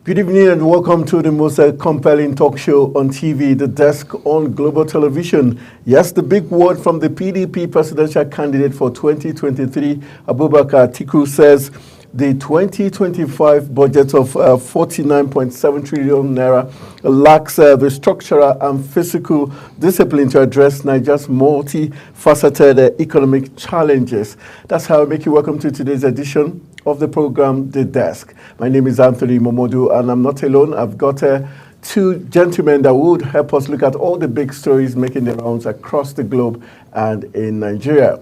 Good evening and welcome to the most compelling talk show on TV, The Desk on Global Television. Yes, the big word from the PDP presidential candidate for 2023, Abubakar Atiku, says the 2025 budget of 49.7 trillion naira lacks the structural and physical discipline to address Nigeria's multifaceted economic challenges. That's how I make you welcome to today's edition of the program, The Desk. My name is Anthony Momodu, and I'm not alone. I've got two gentlemen that would help us look at all the big stories making the rounds across the globe and in Nigeria.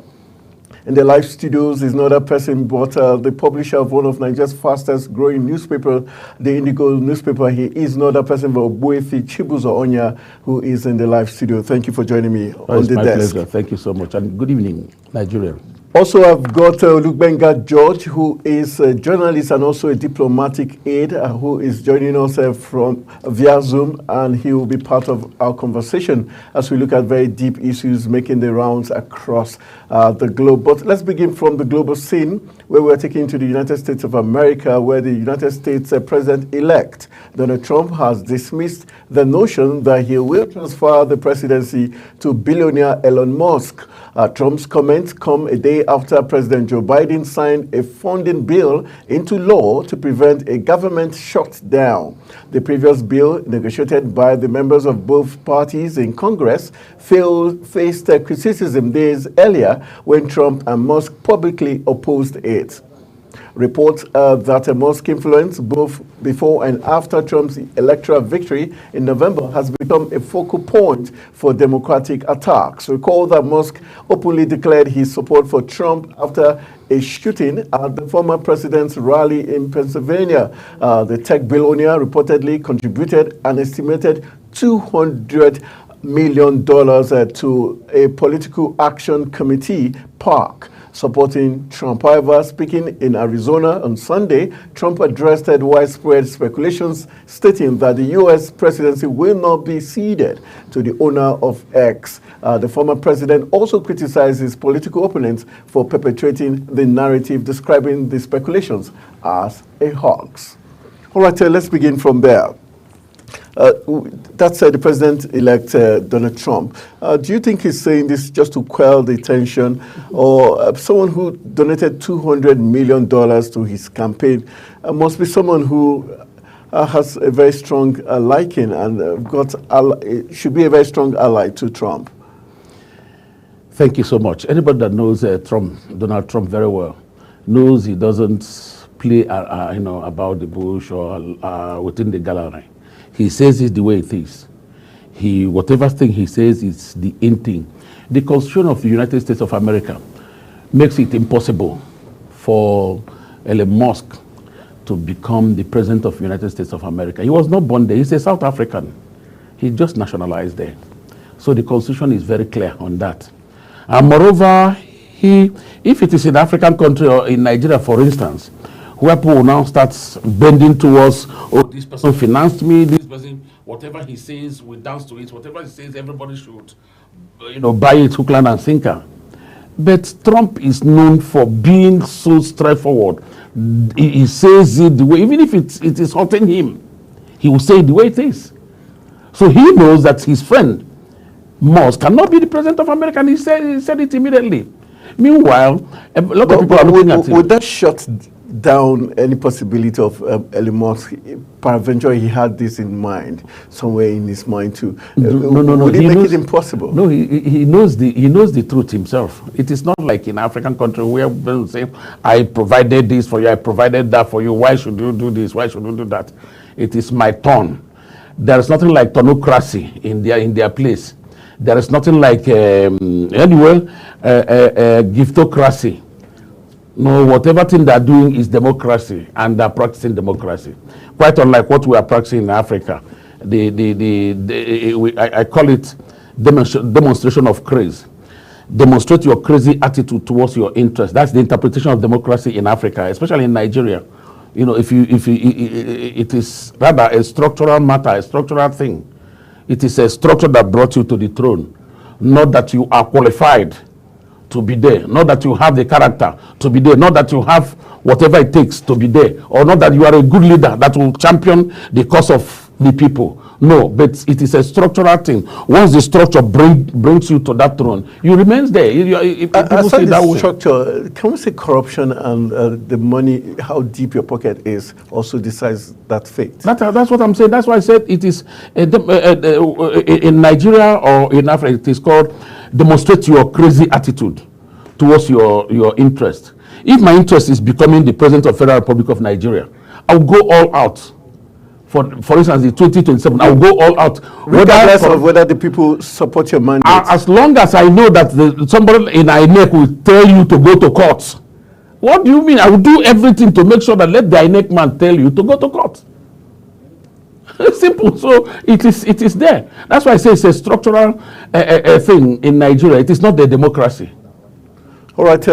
In the live studios is another person, but the publisher of one of Nigeria's fastest growing newspaper, the Indigo newspaper. He is another person, Obuefi Chibuzo Onya, who is in the live studio. Thank you for joining me on the desk. It's my pleasure. Thank you so much. And good evening, Nigeria. Also, I've got Lukbenga George, who is a journalist and also a diplomatic aide, who is joining us from via Zoom, and he will be part of our conversation as we look at very deep issues making the rounds across the globe. But let's begin from the global scene, where we're taking to the United States of America, where the United States President-elect Donald Trump has dismissed the notion that he will transfer the presidency to billionaire Elon Musk. Trump's comments come a day after President Joe Biden signed a funding bill into law to prevent a government shutdown. The previous bill, negotiated by the members of both parties in Congress, faced criticism days earlier when Trump and Musk publicly opposed it. Reports that Musk's influence both before and after Trump's electoral victory in November has become a focal point for Democratic attacks. Recall that Musk openly declared his support for Trump after a shooting at the former president's rally in Pennsylvania. The tech billionaire reportedly contributed an estimated $200 million to a political action committee, PAC, supporting Trump. However, speaking in Arizona on Sunday, Trump addressed widespread speculations, stating that the U.S. presidency will not be ceded to the owner of X. The former president also criticized his political opponents for perpetuating the narrative, describing the speculations as a hoax. All right, let's begin from there. That's the president-elect Donald Trump. Do you think he's saying this just to quell the tension, or someone who donated $200 million to his campaign must be someone who has a very strong liking and should be a very strong ally to Trump? Thank you so much. Anybody that knows Donald Trump very well, knows he doesn't play about the bush or within the gallery. He says it the way it is. Whatever thing he says is the in thing. The Constitution of the United States of America makes it impossible for Elon Musk to become the president of the United States of America. He was not born there. He's a South African. He just nationalized there. So the Constitution is very clear on that. And moreover, if it is in an African country or in Nigeria, for instance, where people now start bending towards, oh, this person financed me, this person, whatever he says, we dance to it, whatever he says, everybody should, buy it hook, line, and sinker. But Trump is known for being so straightforward. He says it the way, even if it is hurting him, he will say it the way it is. So he knows that his friend, Musk, cannot be the president of America, and he said it immediately. Meanwhile, a lot of people are looking at him. Would that shut down any possibility of Elon Musk? Peradventure, he had this in mind, somewhere in his mind too. No. Would it make it impossible? No, he knows the truth himself. It is not like in African country where people say, I provided this for you, I provided that for you, why should you do this, why should you do that? It is my turn. There is nothing like tonocracy in their place. There is nothing like giftocracy. No, whatever thing they're doing is democracy, and they're practicing democracy. Quite unlike what we are practicing in Africa. I call it demonstration of craze. Demonstrate your crazy attitude towards your interest. That's the interpretation of democracy in Africa, especially in Nigeria. It is rather a structural matter, a structural thing. It is a structure that brought you to the throne, not that you are qualified to be there, not that you have the character to be there, not that you have whatever it takes to be there, or not that you are a good leader that will champion the cause of the people. No, but it is a structural thing. Once the structure brings you to that throne, you remain there. People say that way. Structure, can we say corruption and the money, how deep your pocket is, also decides that fate? That's what I'm saying. That's why I said it is in Nigeria or in Africa, it is called demonstrate your crazy attitude towards your interest. If my interest is becoming the president of Federal Republic of Nigeria, I'll go all out. For instance, the 2027, I'll go all out. Regardless of whether the people support your mandate. As long as I know that somebody in INEC will tell you to go to court. What do you mean? I will do everything to make sure that let the INEC man tell you to go to court. Simple. So it is there. That's why I say it's a structural thing in Nigeria. It is not the democracy. All right.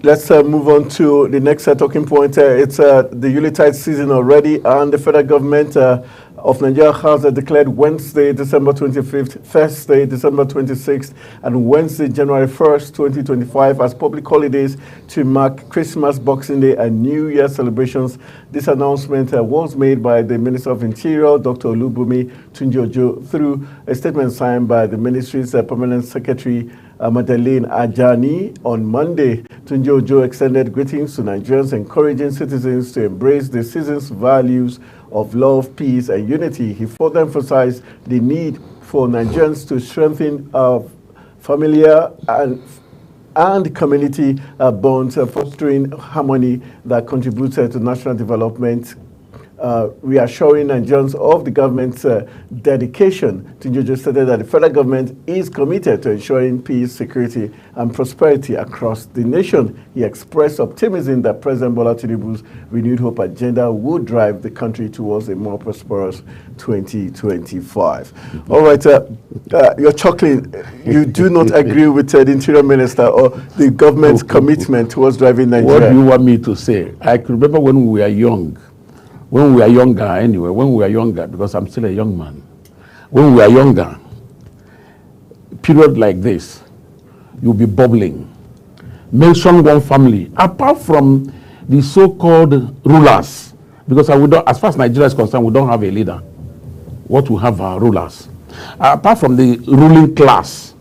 Let's move on to the next talking point. It's the Yuletide season already, and the federal government of Nigeria has declared Wednesday, December 25th, Thursday, December 26th, and Wednesday, January 1st, 2025 as public holidays to mark Christmas, Boxing Day, and New Year celebrations. This announcement was made by the Minister of Interior, Dr. Olubunmi Tunji-Ojo, through a statement signed by the ministry's Permanent Secretary, Madeleine Ajani. On Monday, Tunji-Ojo extended greetings to Nigerians, encouraging citizens to embrace the season's values of love, peace, and unity. He further emphasized the need for Nigerians to strengthen familiar and community bonds, fostering harmony that contributes to national development, reassuring Nigerians of the government's dedication. Tunji-Ojo stated that the federal government is committed to ensuring peace, security, and prosperity across the nation. He expressed optimism that President Bola Tinubu's renewed hope agenda would drive the country towards a more prosperous 2025. All right, you're chuckling. You do not agree with the Interior Minister or the government's commitment towards driving Nigeria? What do you want me to say? I can remember when we were young. When we were younger, anyway, when we were younger, because I'm still a young man, when we were younger, period like this, you'll be bubbling. Mention one family, apart from the so-called rulers, because as far as Nigeria is concerned, we don't have a leader. What we have are rulers. Apart from the ruling class,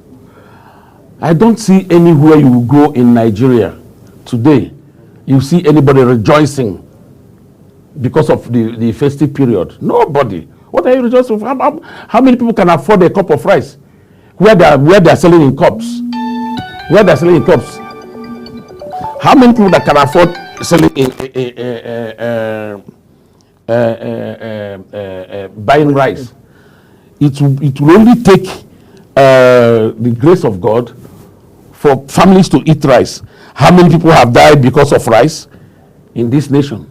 I don't see anywhere you go in Nigeria today, you see anybody rejoicing because of the festive period. Nobody. What are you rejoicing for? How many people can afford a cup of rice where they are selling in cups? Where they are selling in cups? How many people that can afford selling buying rice? It will only take the grace of God for families to eat rice. How many people have died because of rice in this nation?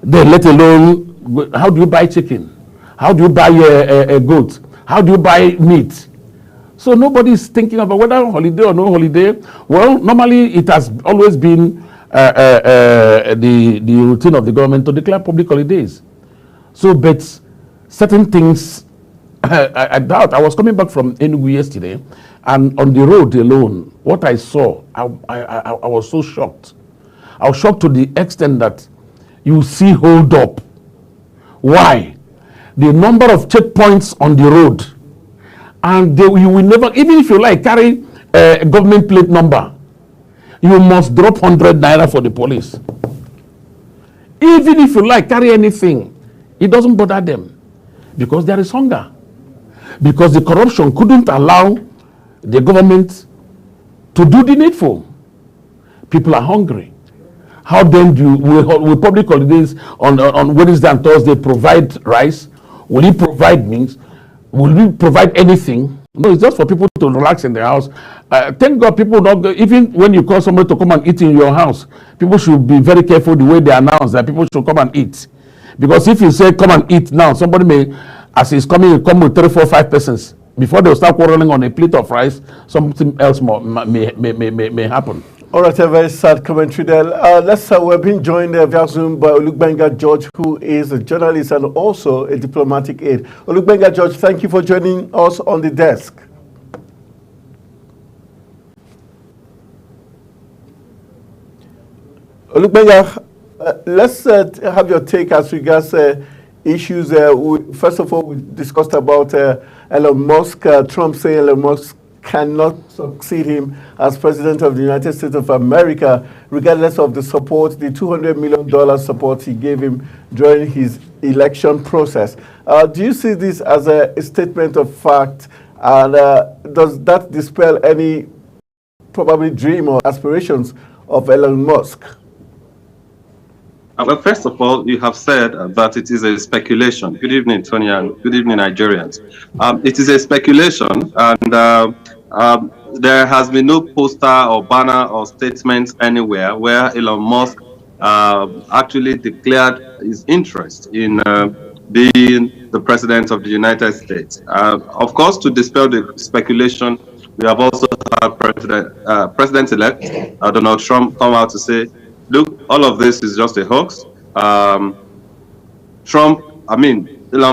Then let alone, how do you buy chicken? How do you buy a goat? How do you buy meat? So nobody is thinking about whether holiday or no holiday. Well, normally it has always been the routine of the government to declare public holidays. So, but certain things, I doubt. I was coming back from Enugu yesterday, and on the road alone, what I saw, I was so shocked. I was shocked to the extent that you see hold up. Why? The number of checkpoints on the road, and you will never, even if you like carry a government plate number, you must drop 100 naira for the police. Even if you like carry anything, it doesn't bother them, because there is hunger, because the corruption couldn't allow the government to do the needful. People are hungry. How then will public holidays on Wednesday and Thursday provide rice? Will it provide means? Will we provide anything? No, it's just for people to relax in their house. Thank God people don't go, even when you call somebody to come and eat in your house, people should be very careful the way they announce that people should come and eat. Because if you say come and eat now, somebody may, as he's coming, come with 3, 4, 5 persons. Before they'll start quarreling on a plate of rice, something else may happen. All right, a very sad commentary there. We're being joined via Zoom by Olugbenga George, who is a journalist and also a diplomatic aide. Olugbenga George, thank you for joining us on the desk. Olukbenga, let's have your take as regards issues. First of all, we discussed about Elon Musk. Trump saying Elon Musk cannot succeed him as president of the United States of America, regardless of the support, the $200 million support he gave him during his election process. Do you see this as a statement of fact? And does that dispel any probably dream or aspirations of Elon Musk? Well, first of all, you have said that it is a speculation. Good evening, Tony, and good evening, Nigerians. It is a speculation, and there has been no poster or banner or statement anywhere where Elon Musk actually declared his interest in being the president of the United States. Of course, to dispel the speculation, we have also had President-elect Donald Trump come out to say, look, all of this is just a hoax. Elon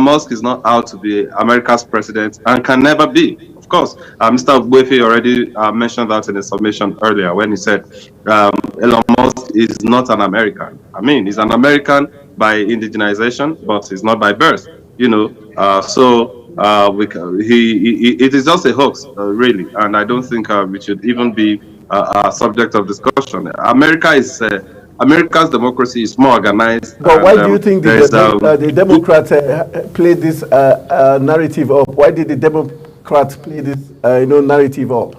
Musk is not out to be America's president and can never be. Of course, Mr. Ogbuefi already mentioned that in a submission earlier when he said Elon Musk is not an American. He's an American by indigenization, but he's not by birth. It is just a hoax, really, and I don't think we should even be a subject of discussion. America's democracy is more organized. But why do you think the Democrats played this narrative up? Why did the Democrats play this narrative up?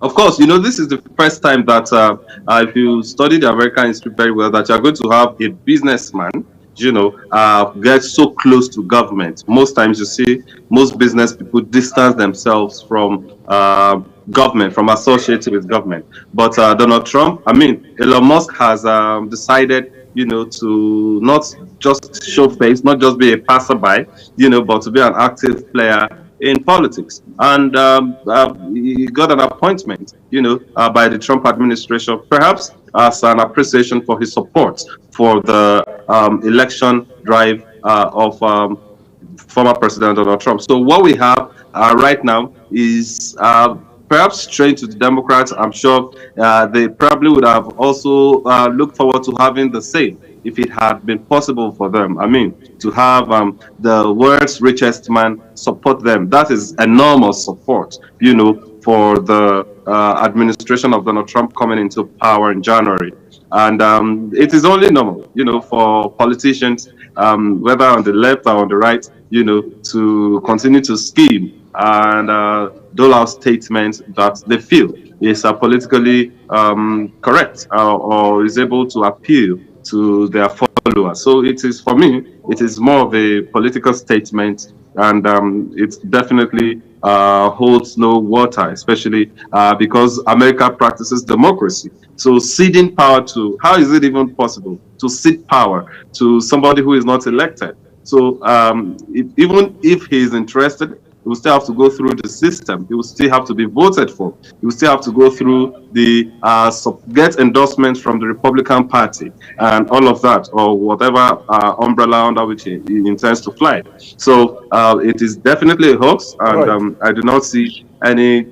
Of course, this is the first time that if you study the American history very well, that you're going to have a businessman get so close to government. Most times you see most business people distance themselves from government, from associating with government. But Donald Trump, Elon Musk has decided, to not just show face, not just be a passerby, but to be an active player in politics. And he got an appointment, by the Trump administration, perhaps as an appreciation for his support for the election drive of former President Donald Trump. So what we have right now is perhaps strange to the Democrats. I'm sure they probably would have also looked forward to having the same if it had been possible for them. To have the world's richest man support them. That is enormous support, for the administration of Donald Trump coming into power in January. And it is only normal, for politicians, whether on the left or on the right, to continue to scheme and dole out statements that they feel is politically correct or is able to appeal to their followers. So it is, for me, it is more of a political statement, and it definitely holds no water, especially because America practices democracy. So ceding power to, how is it even possible to cede power to somebody who is not elected? So even if he is interested, he will still have to go through the system. He will still have to be voted for. He will still have to go through the get endorsements from the Republican Party and all of that, or whatever umbrella under which he intends to fly. So it is definitely a hoax, and I do not see any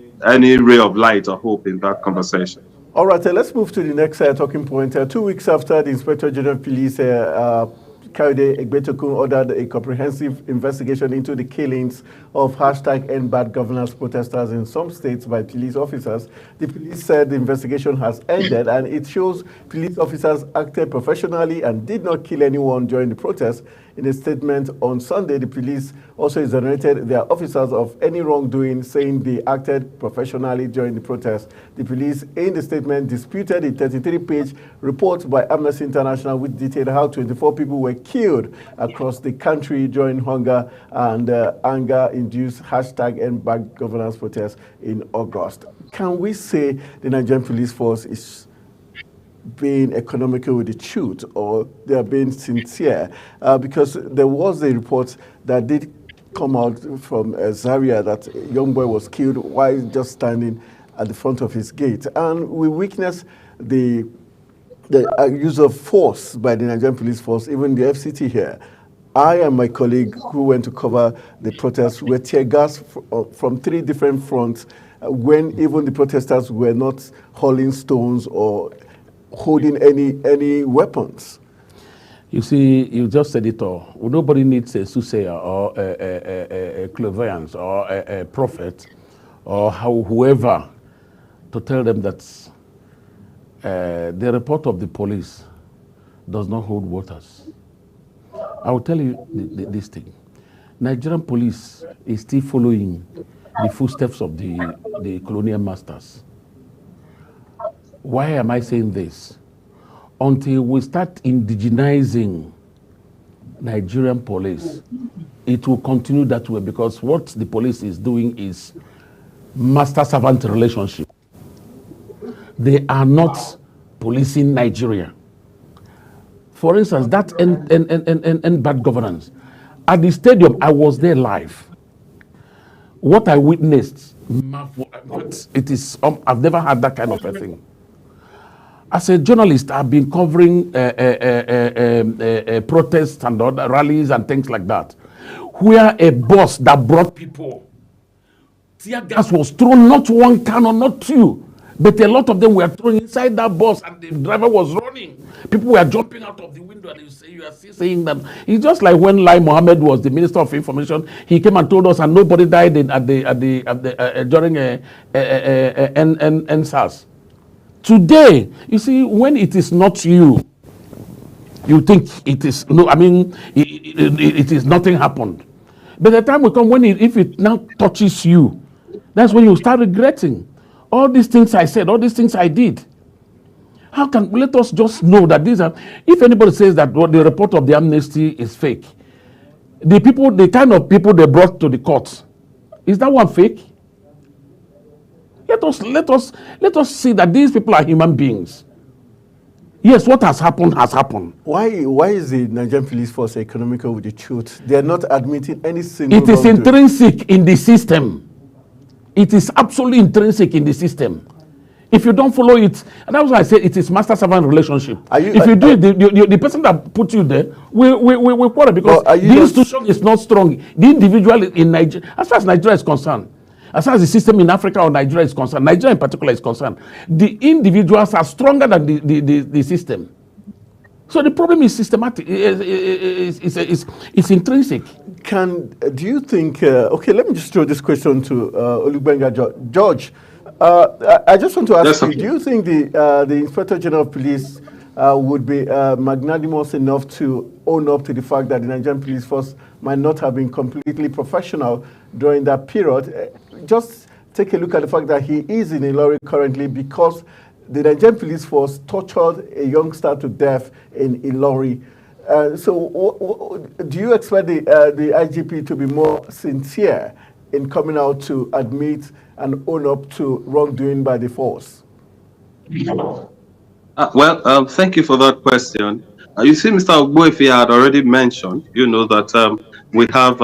ray of light or hope in that conversation. All right, let's move to the next talking point. 2 weeks after the Inspector General of Police Kayode Egbetokun ordered a comprehensive investigation into the killings of #EndBadGovernance protesters in some states by police officers. The police said the investigation has ended, and it shows police officers acted professionally and did not kill anyone during the protest. In a statement on Sunday, the police also exonerated their officers of any wrongdoing, saying they acted professionally during the protest. The police, in the statement, disputed a 33-page report by Amnesty International which detailed how 24 people were killed across the country during hunger and anger-induced #EndBadGovernance protests in August. Can we say the Nigerian police force is being economical with the truth, or they are being sincere? Because there was a report that did come out from Zaria that a young boy was killed while just standing at the front of his gate. And we witnessed the use of force by the Nigerian police force, even the FCT here. I and my colleague who went to cover the protests were tear gas from 3 different fronts when even the protesters were not hurling stones or holding any weapons. You see, you just said it all. Well, nobody needs a soothsayer or a clairvoyance or a prophet or whoever to tell them that the report of the police does not hold waters. I will tell you this thing. Nigerian police is still following the footsteps of the colonial masters. Why am I saying this? Until we start indigenizing Nigerian police, it will continue that way, because what the police is doing is master-servant relationship. They are not policing Nigeria. For instance, that and bad governance. At the stadium, I was there live. What I witnessed, it is I've never had that kind of a thing. As a journalist, I've been covering protests and other rallies and things like that, where a bus that brought people, tear gas was thrown, not one can or not two, but a lot of them were thrown inside that bus, and the driver was running. People were jumping out of the window, and you are still saying that. It's just like when Lai Mohammed was the Minister of Information. He came and told us, and nobody died during NSAS. Today, you see, when it is not you, you think it is no. I mean, it is nothing happened. By the time we come, if it now touches you, that's when you start regretting all these things I said, all these things I did. Let us just know that these are. If anybody says that the report of the amnesty is fake, the kind of people they brought to the courts, is that one fake? Let us see that these people are human beings. Yes, what has happened has happened. Why is the Nigerian police force economical with the truth? They are not admitting any single. It is intrinsic in the system. It is absolutely intrinsic in the system. If you don't follow it, and that's why I say it is master-servant relationship. The person that put you there will quarrel, because the institution is not strong. The individual in Nigeria, as far as Nigeria is concerned, as far as the system in Africa or Nigeria is concerned, Nigeria in particular is concerned, the individuals are stronger than the system. So the problem is systematic. It's intrinsic. Do you think? Okay, let me just throw this question to Olugbenga George. I just want to ask you: do you think the Inspector General of Police would be magnanimous enough to own up to the fact that the Nigerian police force might not have been completely professional during that period? Just take a look at the fact that he is in Ilori currently because the Nigerian police force tortured a youngster to death in Ilori. So do you expect the IGP to be more sincere in coming out to admit and own up to wrongdoing by the force? Thank you for that question. You see, Mr. Ogbuefi had already mentioned, that we have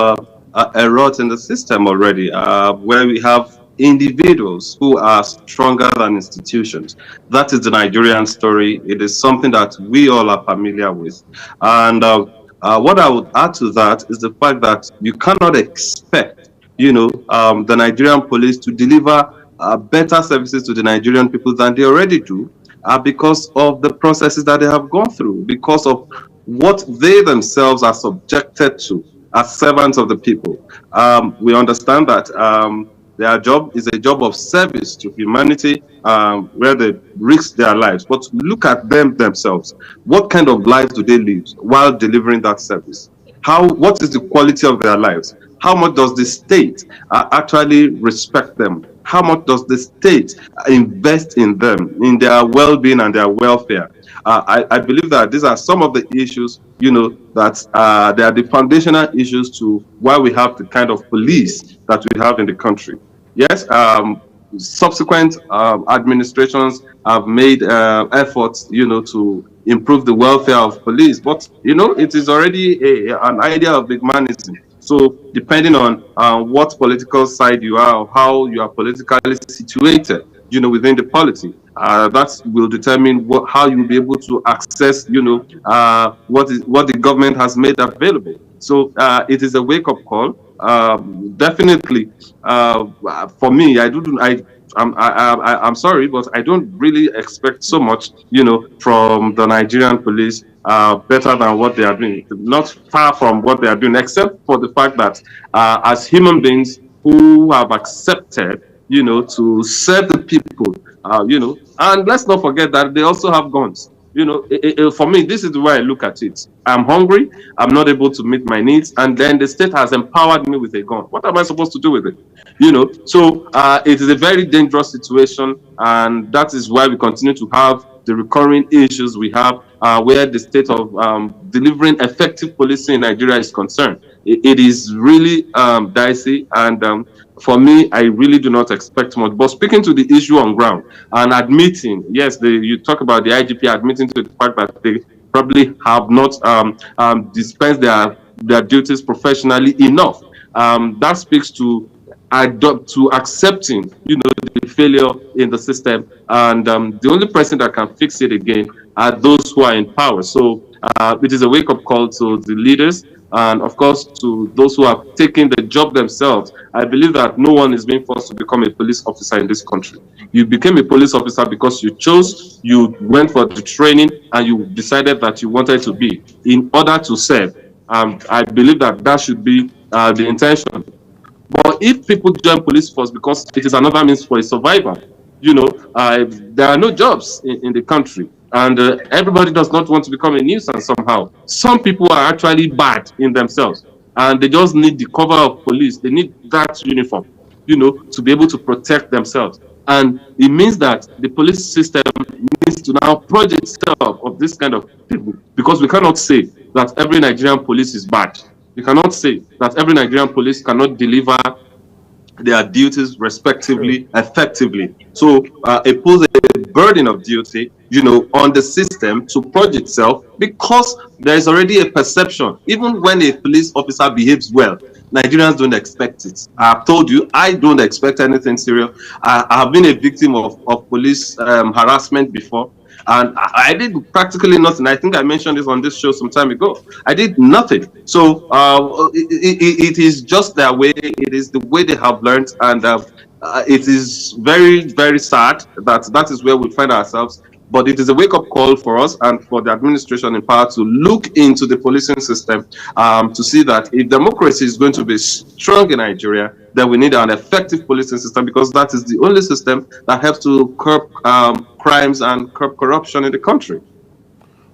a rot in the system already, where we have individuals who are stronger than institutions. That is the Nigerian story. It is something that we all are familiar with. And what I would add to that is the fact that you cannot expect, the Nigerian police to deliver better services to the Nigerian people than they already do, because of the processes that they have gone through, because of what they themselves are subjected to as servants of the people. We understand that their job is a job of service to humanity, where they risk their lives. But look at them themselves. What kind of lives do they live while delivering that service? What is the quality of their lives? How much does the state actually respect them? How much does the state invest in them, in their well-being and their welfare? I believe that these are some of the issues, that they are the foundational issues to why we have the kind of police that we have in the country. Yes, subsequent administrations have made efforts, to improve the welfare of police, but it is already an idea of big manism. So depending on what political side you are, or how you are politically situated, within the polity, that will determine how you will be able to access, what the government has made available. So it is a wake-up call. definitely, for me, I'm sorry, but I don't really expect so much, from the Nigerian police, better than what they are doing. Not far from what they are doing, except for the fact that, as human beings who have accepted, to serve the people, and let's not forget that they also have guns. For me, this is the way I look at it. I'm hungry. I'm not able to meet my needs, and then the state has empowered me with a gun. What am I supposed to do with it? So it is a very dangerous situation, and that is why we continue to have the recurring issues we have, where the state of delivering effective policing in Nigeria is concerned. It is really dicey, and for me, I really do not expect much. But speaking to the issue on ground and admitting, yes, you talk about the IGP admitting to the fact that they probably have not dispensed their duties professionally enough. That speaks to accepting, the failure in the system, and the only person that can fix it again are those who are in power. So it is a wake-up call to the leaders, and of course to those who have taken the job themselves. I believe that no one is being forced to become a police officer in this country. You became a police officer because you chose, you went for the training, and you decided that you wanted to be in order to serve. I believe that should be the intention. But if people join police force because it is another means for a survivor, there are no jobs in the country, and everybody does not want to become a nuisance somehow. Some people are actually bad in themselves, and they just need the cover of police. They need that uniform, to be able to protect themselves. And it means that the police system needs to now purge itself of this kind of people, because we cannot say that every Nigerian police is bad. You cannot say that every Nigerian police cannot deliver their duties respectively, effectively. So it puts a burden of duty, on the system to purge itself, because there is already a perception. Even when a police officer behaves well, Nigerians don't expect it. I've told you, I don't expect anything serious. I have been a victim of police harassment before. And I did practically nothing. I think I mentioned this on this show some time ago. I did nothing. So it is just their way. It is the way they have learned. And it is very, very sad that is where we find ourselves. But it is a wake-up call for us and for the administration in power to look into the policing system, to see that if democracy is going to be strong in Nigeria, then we need an effective policing system, because that is the only system that helps to curb crimes and curb corruption in the country.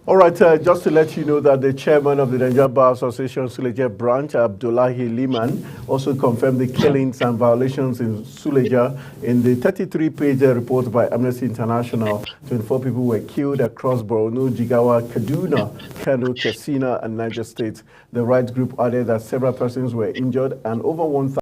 All right, just to let you know that the chairman of the Nigerian Bar Association Suleja branch, Abdullahi Liman, also confirmed the killings and violations in Suleja in the 33-page report by Amnesty International. 24 people were killed across Borno, Jigawa, Kaduna, Kano, Katsina, and Niger State. The rights group added that several persons were injured and over 1,000